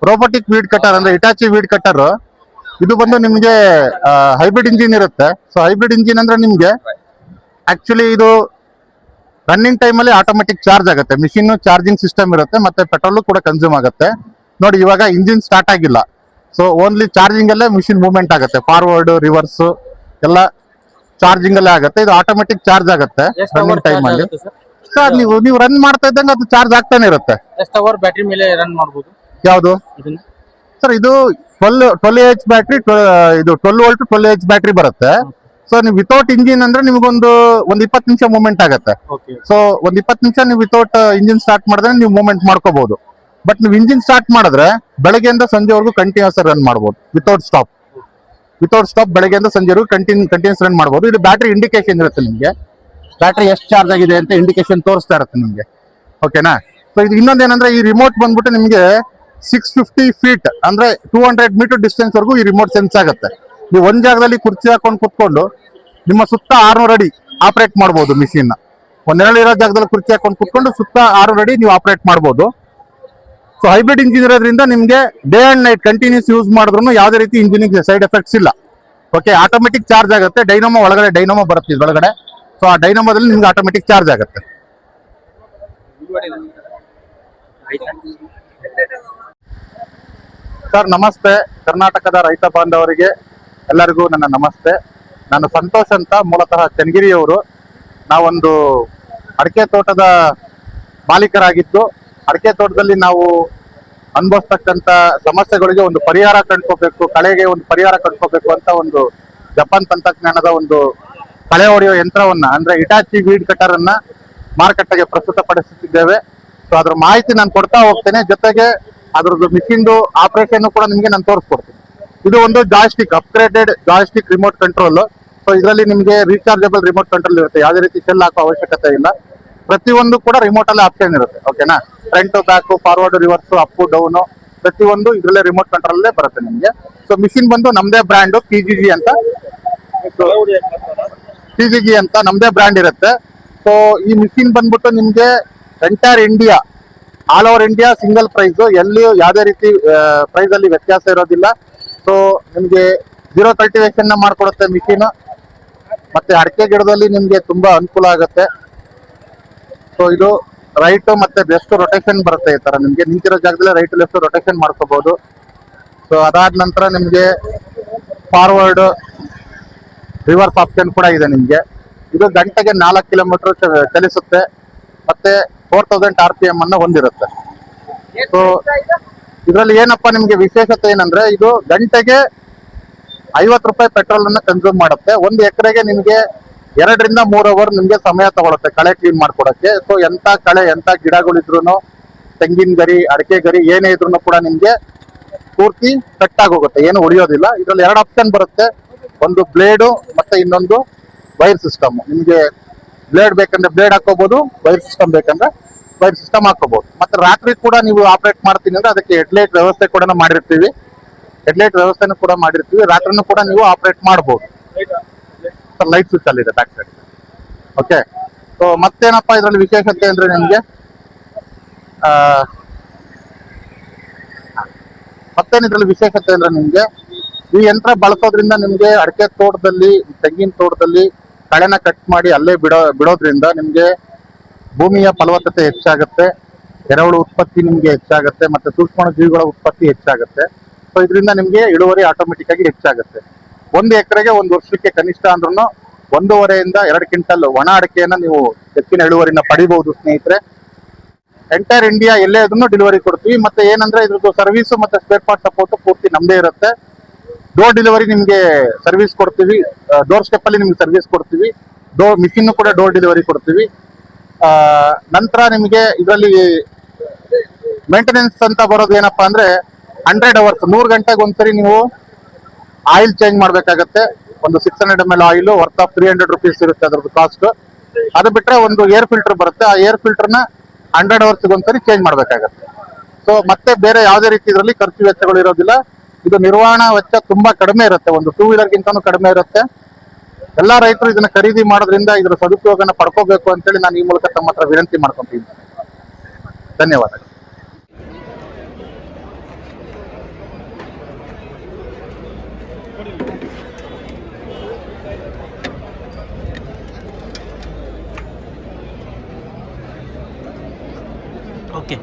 Robotic weed cutter ಅಂದ್ರೆ Hitachi weed cutter. ಇದು ಬಂದು ನಿಮ್ಗೆ ಹೈಬ್ರಿಡ್ ಇಂಜಿನ್ ಇರುತ್ತೆ. ಸೊ ಹೈಬ್ರಿಡ್ ಇಂಜಿನ್ ಅಂದ್ರೆ ನಿಮ್ಗೆ ಆಕ್ಚುಲಿ ಇದು ರನ್ನಿಂಗ್ ಟೈಮ್ ಅಲ್ಲಿ ಆಟೋಮೆಟಿಕ್ ಚಾರ್ಜ್ ಆಗುತ್ತೆ. ಮಿಷಿನ್ ಚಾರ್ಜಿಂಗ್ ಸಿಸ್ಟಮ್ ಇರುತ್ತೆ, ಮತ್ತೆ ಪೆಟ್ರೋಲ್ ಕೂಡ ಕನ್ಸ್ಯೂಮ್ ಆಗುತ್ತೆ. ನೋಡಿ ಇವಾಗ ಇಂಜಿನ್ ಸ್ಟಾರ್ಟ್ ಆಗಿಲ್ಲ, ಸೊ ಓನ್ಲಿ ಚಾರ್ಜಿಂಗ್ ಅಲ್ಲೇ ಮಿಷಿನ್ ಮೂವ್ಮೆಂಟ್ ಆಗುತ್ತೆ. ಫಾರ್ವರ್ಡ್ ರಿವರ್ಸ್ ಎಲ್ಲ ಚಾರ್ಜಿಂಗ್ ಅಲ್ಲೇ ಆಗುತ್ತೆ. ಇದು ಆಟೋಮೆಟಿಕ್ ಚಾರ್ಜ್ ಆಗುತ್ತೆ ರನ್ನಿಂಗ್ ಟೈಮ್ ಅಲ್ಲಿ. ಸರ್ ನೀವು ರನ್ ಮಾಡ್ತಾ ಇದ್ದಂಗೆ ಅದು ಚಾರ್ಜ್ ಆಗ್ತಾನೆ ಇರುತ್ತೆ. ಎಷ್ಟು ಅವರ್ ಬ್ಯಾಟರಿ ಮೇಲೆ ರನ್ ಮಾಡಬಹುದು ಯಾವುದು ಸರ್? ಇದು 12 ಎಚ್ ಬ್ಯಾಟ್ರಿ, ಇದು 12 ವೋಲ್ಟ್ 12 ಎಚ್ ಬ್ಯಾಟ್ರಿ ಬರುತ್ತೆ. ಸೊ ನೀವು ವಿತೌಟ್ ಇಂಜಿನ್ ಅಂದ್ರೆ ನಿಮ್ಗೊಂದು 20 ನಿಮಿಷ ಮೂವ್ಮೆಂಟ್ ಆಗುತ್ತೆ. ಸೊ 20 ನಿಮಿಷ ನೀವು ವಿತೌಟ್ ಇಂಜಿನ್ ಸ್ಟಾರ್ಟ್ ಮಾಡಿದ್ರೆ ನೀವು ಮೂವ್ಮೆಂಟ್ ಮಾಡ್ಕೋಬಹುದು. ಬಟ್ ನೀವು ಇಂಜಿನ್ ಸ್ಟಾರ್ಟ್ ಮಾಡಿದ್ರೆ ಬೆಳಗ್ಗೆಯಿಂದ ಸಂಜೆವರೆಗೂ ಕಂಟಿನ್ಯೂಸ್ ರನ್ ಮಾಡಬಹುದು ವಿತೌಟ್ ಸ್ಟಾಪ್ ಬೆಳಗ್ಗೆಯಿಂದ ಸಂಜೆವರೆಗೂ ಕಂಟಿನ್ಯೂಸ್ ರನ್ ಮಾಡಬಹುದು. ಇದು ಬ್ಯಾಟ್ರಿ ಇಂಡಿಕೇಶನ್ ಇರುತ್ತೆ ನಿಮಗೆ, ಬ್ಯಾಟ್ರಿ ಎಷ್ಟು ಚಾರ್ಜ್ ಆಗಿದೆ ಅಂತ ಇಂಡಿಕೇಶನ್ ತೋರಿಸ್ತಾ ಇರುತ್ತೆ ನಿಮಗೆ. ಓಕೆನಾ? ಸೊ ಇದು ಇನ್ನೊಂದೇನಂದ್ರೆ ಈ ರಿಮೋಟ್ ಬಂದ್ಬಿಟ್ಟು ನಿಮಗೆ 650 ಫೀಟ್ ಅಂದ್ರೆ 200 ಮೀಟರ್ ಡಿಸ್ಟೆನ್ಸ್ ವರೆಗೂ ಈ ರಿಮೋಟ್ ಸೆನ್ಸ್ ಆಗುತ್ತೆ. ನೀವು ಒಂದ್ ಜಾಗದಲ್ಲಿ ಕುರ್ಚಿ ಹಾಕೊಂಡು ಕುತ್ಕೊಂಡು ನಿಮ್ಮ ಸುತ್ತ 600 ಅಡಿ ಆಪರೇಟ್ ಮಾಡಬಹುದು ಮಿಷಿನ್. ಒಂದೆರಡು ಇರೋ ಜಾಗದಲ್ಲಿ ಕುರ್ಚಿ ಹಾಕೊಂಡು ಕುತ್ಕೊಂಡು ಸುತ್ತ 600 ಅಡಿ ನೀವು ಆಪರೇಟ್ ಮಾಡಬಹುದು. ಸೊ ಹೈಬ್ರಿಡ್ ಇಂಜಿನ್ ಇರೋದ್ರಿಂದ ನಿಮಗೆ day and night continuous use ಮಾಡಿದ್ರು ಯಾವುದೇ ರೀತಿ ಇಂಜಿನಿಗೆ ಸೈಡ್ ಎಫೆಕ್ಟ್ಸ್ ಇಲ್ಲ. ಓಕೆ, ಆಟೋಮೆಟಿಕ್ ಚಾರ್ಜ್ ಆಗುತ್ತೆ. ಡೈನಮೋ ಒಳಗಡೆ ಡೈನಮೋ ಬರುತ್ತೆ ಇದ್ರೊಳಗಡೆ. ಸೊ ಆ ಡೈನಮೋದಲ್ಲಿ ನಿಮ್ಗೆ ಆಟೋಮೆಟಿಕ್ ಚಾರ್ಜ್ ಆಗುತ್ತೆ. ಸರ್ ನಮಸ್ತೆ. ಕರ್ನಾಟಕದ ರೈತ ಬಾಂಧವರಿಗೆ ಎಲ್ಲರಿಗೂ ನನ್ನ ನಮಸ್ತೆ. ನಾನು ಸಂತೋಷ್ ಅಂತ, ಮೂಲತಃ ಚನ್ನಗಿರಿಯವರು. ನಾವೊಂದು ಅಡಿಕೆ ತೋಟದ ಮಾಲೀಕರಾಗಿದ್ದು, ಅಡಿಕೆ ತೋಟದಲ್ಲಿ ನಾವು ಅನುಭವಿಸ್ತಕ್ಕಂಥ ಸಮಸ್ಯೆಗಳಿಗೆ ಒಂದು ಪರಿಹಾರ ಕಂಡ್ಕೋಬೇಕು, ಕಳೆಗೆ ಒಂದು ಪರಿಹಾರ ಕಂಡ್ಕೋಬೇಕು ಅಂತ ಒಂದು ಜಪಾನ್ ತಂತ್ರಜ್ಞಾನದ ಒಂದು ಕಳೆ ಹೊಡೆಯುವ ಯಂತ್ರವನ್ನ ಅಂದ್ರೆ ಇಟಾಚಿ ವೀಡ್ ಕಟರ್ ಅನ್ನ ಮಾರುಕಟ್ಟೆಗೆ ಪ್ರಸ್ತುತಪಡಿಸುತ್ತಿದ್ದೇವೆ. ಸೊ ಅದ್ರ ಮಾಹಿತಿ ನಾನು ಕೊಡ್ತಾ ಹೋಗ್ತೇನೆ, ಜೊತೆಗೆ ಅದ್ರದ್ದು ಮಿಷಿನ್ದು ಆಪರೇಷನ್ ಕೂಡ ನಿಮ್ಗೆ ನಾನು ತೋರಿಸ್ಕೊಡ್ತೀನಿ. ಇದು ಒಂದು joystick, upgraded joystick remote control. So ಇದರಲ್ಲಿ ನಿಮಗೆ ರೀಚಾರ್ಜಬಲ್ ರಿಮೋಟ್ ಕಂಟ್ರೋಲ್ ಇರುತ್ತೆ, ಯಾವುದೇ ರೀತಿ ಸೆಲ್ ಹಾಕೋ ಅವಶ್ಯಕತೆ ಇಲ್ಲ. ಪ್ರತಿಯೊಂದು ಕೂಡ ರಿಮೋಟ್ ಅಲ್ಲಿ ಆಪ್ಷನ್ ಇರುತ್ತೆ. ಓಕೆನಾ? Front back, forward reverse, up down ಪ್ರತಿಯೊಂದು ಇದರಲ್ಲೇ ರಿಮೋಟ್ ಕಂಟ್ರೋಲ್ ಬರುತ್ತೆ ನಿಮಗೆ. ಸೊ ಮಿಷಿನ್ ಬಂದು ನಮ್ದೇ ಬ್ರ್ಯಾಂಡ್ ಪಿಜಿಜಿ ಅಂತ, ನಮ್ದೇ ಬ್ರ್ಯಾಂಡ್ ಇರುತ್ತೆ. ಸೊ ಈ ಮಿಷಿನ್ ಬಂದ್ಬಿಟ್ಟು ನಿಮ್ಗೆ entire India, all over India single price, ಎಲ್ಲಿ ಯಾವುದೇ ರೀತಿ ಪ್ರೈಸ್ ಅಲ್ಲಿ ವ್ಯತ್ಯಾಸ ಇರೋದಿಲ್ಲ. ಸೊ ನಿಮ್ಗೆ 0 ಕಲ್ಟಿವೇಶನ್ ಮಾಡ್ಕೊಡುತ್ತೆ ಮಿಷಿನ್. ಮತ್ತೆ ಅಡಿಕೆ ಗಿಡದಲ್ಲಿ ನಿಮ್ಗೆ ತುಂಬಾ ಅನುಕೂಲ ಆಗುತ್ತೆ. ಸೊ ಇದು ರೈಟ್ ಮತ್ತೆ ಲೆಫ್ಟ್ ರೊಟೇಷನ್ ಬರುತ್ತೆ. ಈ ತರ ನಿಮ್ಗೆ ನಿಂತಿರೋ ಜಾಗದಲ್ಲಿ ರೈಟ್ ಲೆಫ್ಟ್ ರೊಟೇಷನ್ ಮಾಡ್ಕೋಬಹುದು. ಸೊ ಅದಾದ ನಂತರ ನಿಮ್ಗೆ ಫಾರ್ವರ್ಡ್ ರಿವರ್ಸ್ ಆಪ್ಷನ್ ಕೂಡ ಇದೆ ನಿಮ್ಗೆ. ಇದು ಗಂಟೆಗೆ 4 ಕಿಲೋಮೀಟರ್ ಚಲಿಸುತ್ತೆ, ಮತ್ತೆ 4000 RPM ಅನ್ನ ಹೊಂದಿರುತ್ತೆ. ಸೊ ಇದರಲ್ಲಿ ಏನಪ್ಪಾ ನಿಮ್ಗೆ ವಿಶೇಷತೆ ಏನಂದ್ರೆ, ಇದು ಗಂಟೆಗೆ 50 ರೂಪಾಯಿ ಪೆಟ್ರೋಲ್ ಅನ್ನ ಕನ್ಸ್ಯೂಮ್ ಮಾಡುತ್ತೆ. 1 ಎಕರೆಗೆ ನಿಮ್ಗೆ 2 ರಿಂದ 3 ಅವರ್ ನಿಮ್ಗೆ ಸಮಯ ತಗೊಳುತ್ತೆ ಕಳೆ ಕ್ಲೀನ್ ಮಾಡ್ಕೊಡಕ್ಕೆ. ಸೊ ಎಂತ ಕಳೆ, ಎಂತ ಗಿಡಗಳಿದ್ರು, ತೆಂಗಿನ ಗರಿ, ಅಡಿಕೆ ಗರಿ ಏನೇ ಇದ್ರು ಕೂಡ ನಿಮ್ಗೆ ಪೂರ್ತಿ ಕಟ್ ಆಗೋಗುತ್ತೆ, ಏನು ಉಳಿಯೋದಿಲ್ಲ. ಇದ್ರಲ್ಲಿ 2 ಆಪ್ಷನ್ ಬರುತ್ತೆ, ಒಂದು ಬ್ಲೇಡು ಮತ್ತೆ ಇನ್ನೊಂದು ವೈರ್ ಸಿಸ್ಟಮ್. ನಿಮ್ಗೆ ಬ್ಲೇಡ್ ಬೇಕಂದ್ರೆ ಬ್ಲೇಡ್ ಹಾಕೋಬಹುದು, ವೈರ್ ಸಿಸ್ಟಮ್ ಬೇಕಂದ್ರೆ ವೈರ್ ಸಿಸ್ಟಮ್ ಹಾಕೋಬಹುದು. ಮತ್ತೆ ರಾತ್ರಿ ಕೂಡ ನೀವು ಆಪರೇಟ್ ಮಾಡ್ತೀನಿ ಅಂದ್ರೆ ಅದಕ್ಕೆ ಹೆಡ್ಲೈಟ್ ವ್ಯವಸ್ಥೆ ಕೂಡ ಮಾಡಿರ್ತೀವಿ. ವ್ಯವಸ್ಥೆನೂ ಕೂಡ ಮಾಡಿರ್ತೀವಿ. ರಾತ್ರಿನೂ ಕೂಡ ನೀವು ಆಪರೇಟ್ ಮಾಡಬಹುದು. ಲೈಟ್ ಸ್ವಿಚ್ ಅಲ್ಲಿ ಇದೆ ಬ್ಯಾಕ್ ಸೈಡ್. ಓಕೆ, ಸೊ ಮತ್ತೇನಪ್ಪಾ ಇದ್ರಲ್ಲಿ ವಿಶೇಷತೆ ಅಂದ್ರೆ ನಿಮ್ಗೆ ವಿಶೇಷತೆ ಅಂದ್ರೆ ನಿಮ್ಗೆ ಈ ಯಂತ್ರ ಬಳಸೋದ್ರಿಂದ ನಿಮ್ಗೆ ಅಡಿಕೆ ತೋಟದಲ್ಲಿ, ತೆಂಗಿನ ತೋಟದಲ್ಲಿ ಕಳೆನ ಕಟ್ ಮಾಡಿ ಅಲ್ಲೇ ಬಿಡೋದ್ರಿಂದ ನಿಮ್ಗೆ ಭೂಮಿಯ ಫಲವತ್ತತೆ ಹೆಚ್ಚಾಗುತ್ತೆ, ಎರೆಹುಳು ಉತ್ಪತ್ತಿ ನಿಮ್ಗೆ ಹೆಚ್ಚಾಗುತ್ತೆ, ಮತ್ತೆ ಸೂಕ್ಷ್ಮ ಜೀವಿಗಳ ಉತ್ಪತ್ತಿ ಹೆಚ್ಚಾಗುತ್ತೆ. ಸೊ ಇದರಿಂದ ನಿಮ್ಗೆ ಇಳುವರಿ ಆಟೋಮೆಟಿಕ್ ಆಗಿ ಹೆಚ್ಚಾಗುತ್ತೆ. 1 ಎಕರೆಗೆ 1 ವರ್ಷಕ್ಕೆ ಕನಿಷ್ಠ ಅಂದ್ರೂ 1.5 ಇಂದ 2 ಕ್ವಿಂಟಲ್ ಒಣ ಅಡಿಕೆಯನ್ನ ನೀವು ಹೆಚ್ಚಿನ ಇಳುವರಿನ ಪಡಿಬಹುದು ಸ್ನೇಹಿತರೆ. ಎಂಟೈರ್ ಇಂಡಿಯಾ ಎಲ್ಲೇ ಅದನ್ನು ಡೆಲಿವರಿ ಕೊಡ್ತೀವಿ. ಮತ್ತೆ ಏನಂದ್ರೆ ಇದ್ರದ್ದು ಸರ್ವಿಸ್ ಮತ್ತೆ ಸ್ಪೇರ್ ಪಾರ್ಟ್ ಸಪೋರ್ಟ್ ಪೂರ್ತಿ ನಮ್ದೇ ಇರುತ್ತೆ. ಡೋರ್ ಡೆಲಿವರಿ ನಿಮ್ಗೆ ಸರ್ವಿಸ್ ಕೊಡ್ತೀವಿ, ಡೋರ್ ಸ್ಟೆಪ್ ಅಲ್ಲಿ ನಿಮ್ಗೆ ಸರ್ವಿಸ್ ಕೊಡ್ತೀವಿ. ಮಿಷಿನ್ ಕೂಡ ಡೋರ್ ಡೆಲಿವರಿ ಕೊಡ್ತೀವಿ. ನಂತರ ನಿಮಗೆ ಇದರಲ್ಲಿ ಮೇಂಟೆನೆನ್ಸ್ ಅಂತ ಬರೋದು ಏನಪ್ಪಾ ಅಂದ್ರೆ 100 ಅವರ್ಸ್, 100 ಗಂಟೆಗೆ ಒಂದ್ಸರಿ ನೀವು ಆಯಿಲ್ ಚೇಂಜ್ ಮಾಡ್ಬೇಕಾಗತ್ತೆ. ಒಂದು 600 ml oil worth of 300 rupees ಇರುತ್ತೆ ಅದ್ರದ್ದು ಕಾಸ್ಟ್. ಅದು ಬಿಟ್ರೆ ಒಂದು ಏರ್ ಫಿಲ್ಟರ್ ಬರುತ್ತೆ, ಆ ಏರ್ ಫಿಲ್ಟರ್ನ 100 ಅವರ್ಸ್ಗೆ ಒಂದ್ಸರಿ ಚೇಂಜ್ ಮಾಡ್ಬೇಕಾಗತ್ತೆ. ಸೊ ಮತ್ತೆ ಬೇರೆ ಯಾವುದೇ ರೀತಿ ಇದರಲ್ಲಿ ಖರ್ಚು ವೆಚ್ಚಗಳು ಇರೋದಿಲ್ಲ. ಇದು ನಿರ್ವಹಣಾ ವೆಚ್ಚ ತುಂಬಾ ಕಡಿಮೆ ಇರುತ್ತೆ, ಒಂದು 2 ವೀಲರ್ಗಿಂತನೂ ಕಡಿಮೆ ಇರುತ್ತೆ. ಎಲ್ಲಾ ರೈತರು ಇದನ್ನ ಖರೀದಿ ಮಾಡೋದ್ರಿಂದ ಇದರ ಸದುಪಯೋಗನ ಪಡ್ಕೋಬೇಕು ಅಂತೇಳಿ ನಾನು ಈ ಮೂಲಕ ತಮ್ಮ ಹತ್ರ ವಿನಂತಿ ಮಾಡ್ಕೊಂತೀನಿ. ಧನ್ಯವಾದಗಳು. ಓಕೆ